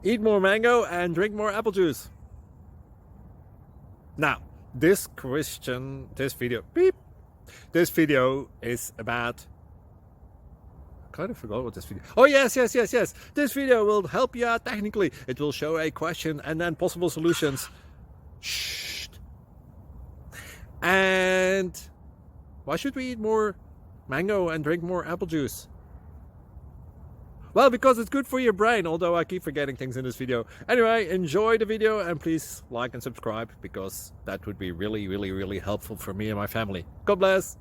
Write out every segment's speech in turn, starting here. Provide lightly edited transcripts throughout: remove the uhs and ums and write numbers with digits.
Eat more mango and drink more apple juice. Now, this video is about, I kind of forgot what this video. Oh yes. This video will help you out technically. It will show a question and then possible solutions. Shh. And why should we eat more mango and drink more apple juice? Well, because it's good for your brain, although I keep forgetting things in this video. Anyway, enjoy the video and please like and subscribe, because that would be really helpful for me and my family. God bless!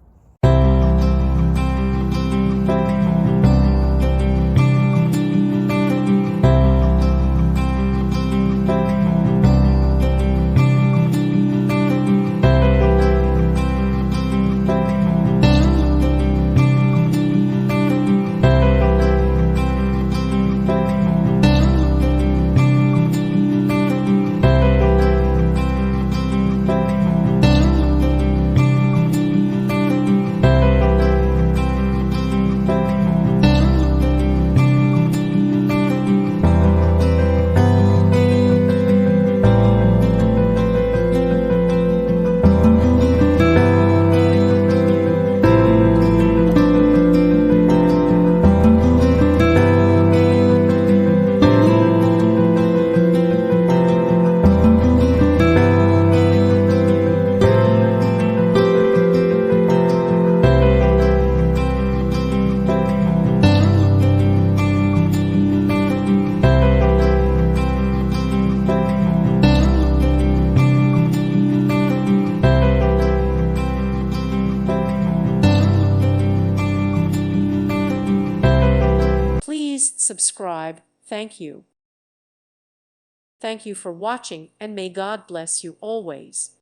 Please subscribe. Thank you. Thank you for watching, and may God bless you always.